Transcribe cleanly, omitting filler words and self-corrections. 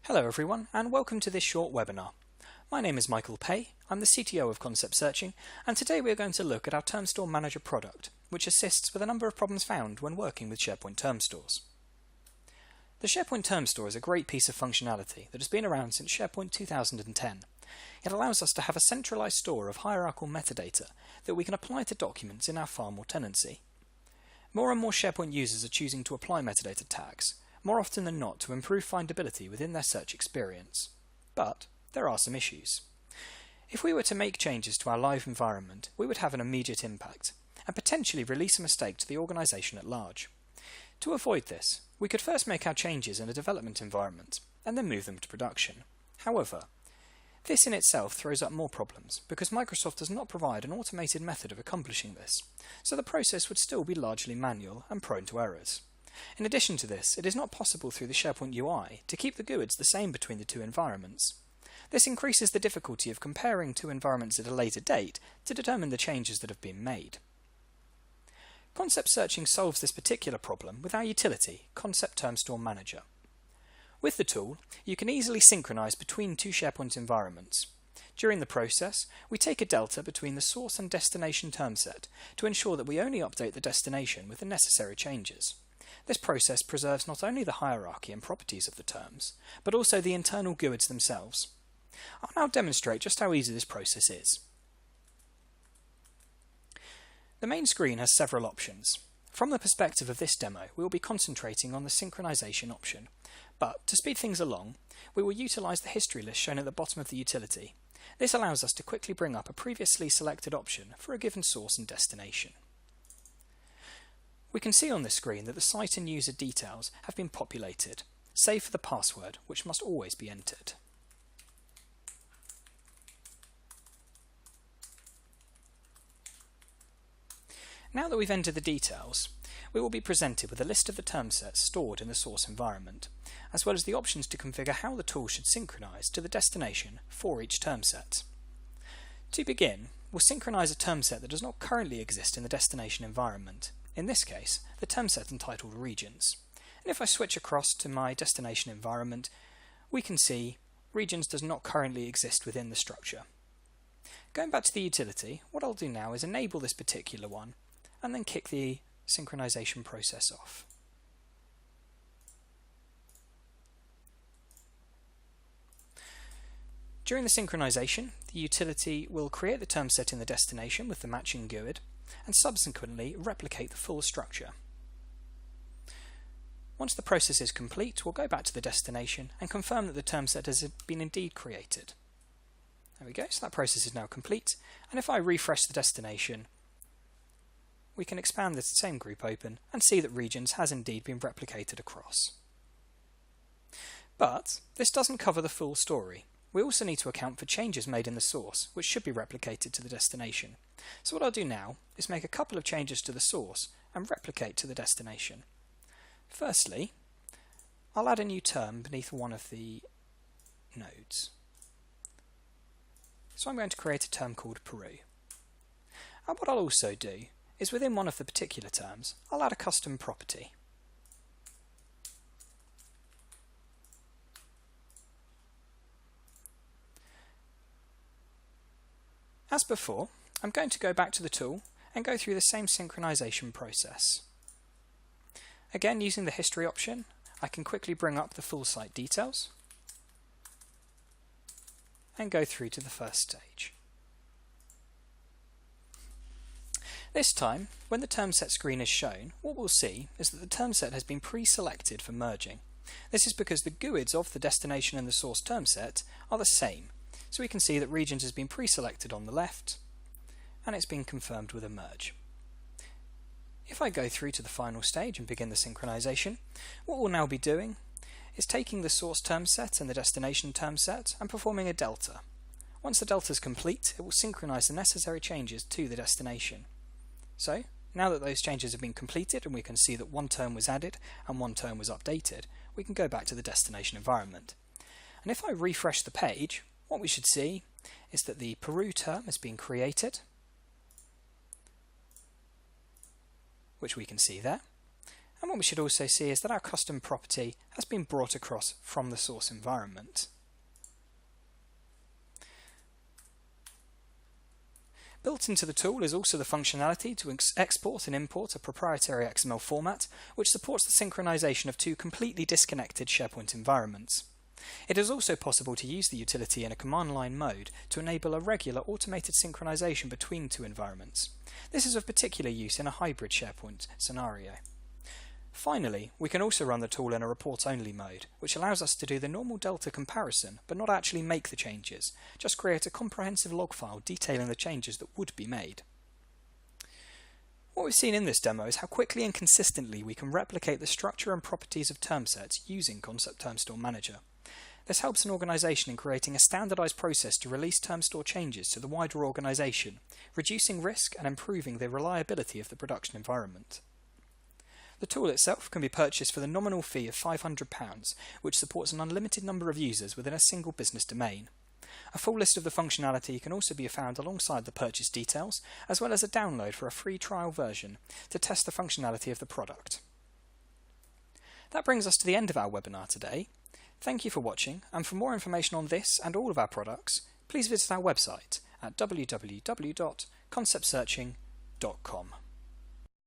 Hello everyone, and welcome to this short webinar. My name is Michael Pay, I'm the CTO of Concept Searching, and today we are going to look at our Term Store Manager product, which assists with a number of problems found when working with SharePoint Term Stores. The SharePoint Term Store is a great piece of functionality that has been around since SharePoint 2010. It allows us to have a centralized store of hierarchical metadata that we can apply to documents in our farm or tenancy. More and more SharePoint users are choosing to apply metadata tags, more often than not to improve findability within their search experience. But there are some issues. If we were to make changes to our live environment, we would have an immediate impact, and potentially release a mistake to the organization at large. To avoid this, we could first make our changes in a development environment, and then move them to production. However, this in itself throws up more problems, because Microsoft does not provide an automated method of accomplishing this, so the process would still be largely manual and prone to errors. In addition to this, it is not possible through the SharePoint UI to keep the GUIDs the same between the two environments. This increases the difficulty of comparing two environments at a later date to determine the changes that have been made. Concept Searching solves this particular problem with our utility, conceptTermStoreManager. With the tool, you can easily synchronize between two SharePoint environments. During the process, we take a delta between the source and destination term set to ensure that we only update the destination with the necessary changes. This process preserves not only the hierarchy and properties of the terms, but also the internal GUIDs themselves. I'll now demonstrate just how easy this process is. The main screen has several options. From the perspective of this demo, we will be concentrating on the synchronization option, but to speed things along, we will utilize the history list shown at the bottom of the utility. This allows us to quickly bring up a previously selected option for a given source and destination. We can see on the screen that the site and user details have been populated, save for the password, which must always be entered. Now that we've entered the details, we will be presented with a list of the term sets stored in the source environment, as well as the options to configure how the tool should synchronize to the destination for each term set. To begin, we'll synchronize a term set that does not currently exist in the destination environment. In this case, the term set entitled Regions. And if I switch across to my destination environment, we can see Regions does not currently exist within the structure. Going back to the utility, what I'll do now is enable this particular one, and then kick the synchronization process off. During the synchronization, the utility will create the term set in the destination with the matching GUID, and subsequently replicate the full structure. Once the process is complete, we'll go back to the destination and confirm that the term set has been indeed created. There we go, so that process is now complete, and if I refresh the destination, we can expand this same group open and see that Regions has indeed been replicated across. But this doesn't cover the full story. We also need to account for changes made in the source, which should be replicated to the destination. So what I'll do now is make a couple of changes to the source and replicate to the destination. Firstly, I'll add a new term beneath one of the nodes. So I'm going to create a term called Peru. And what I'll also do is within one of the particular terms, I'll add a custom property. As before, I'm going to go back to the tool and go through the same synchronization process. Again, using the history option, I can quickly bring up the full site details and go through to the first stage. This time, when the term set screen is shown, what we'll see is that the term set has been pre-selected for merging. This is because the GUIDs of the destination and the source term set are the same. So we can see that Regions has been pre-selected on the left, and it's been confirmed with a merge. If I go through to the final stage and begin the synchronization, what we'll now be doing is taking the source term set and the destination term set and performing a delta. Once the delta is complete, it will synchronize the necessary changes to the destination. So, now that those changes have been completed and we can see that one term was added and one term was updated, we can go back to the destination environment. And if I refresh the page, what we should see is that the Peru term has been created, which we can see there, And what we should also see is that our custom property has been brought across from the source environment. Built into the tool is also the functionality to export and import a proprietary XML format, which supports the synchronization of two completely disconnected SharePoint environments. It is also possible to use the utility in a command line mode to enable a regular automated synchronization between two environments. This is of particular use in a hybrid SharePoint scenario. Finally, we can also run the tool in a reports-only mode, which allows us to do the normal delta comparison but not actually make the changes, just create a comprehensive log file detailing the changes that would be made. What we've seen in this demo is how quickly and consistently we can replicate the structure and properties of term sets using conceptTermStoreManager. This helps an organisation in creating a standardised process to release term store changes to the wider organisation, reducing risk and improving the reliability of the production environment. The tool itself can be purchased for the nominal fee of £500, which supports an unlimited number of users within a single business domain. A full list of the functionality can also be found alongside the purchase details, as well as a download for a free trial version to test the functionality of the product. That brings us to the end of our webinar today. Thank you for watching, and for more information on this and all of our products, please visit our website at www.conceptsearching.com.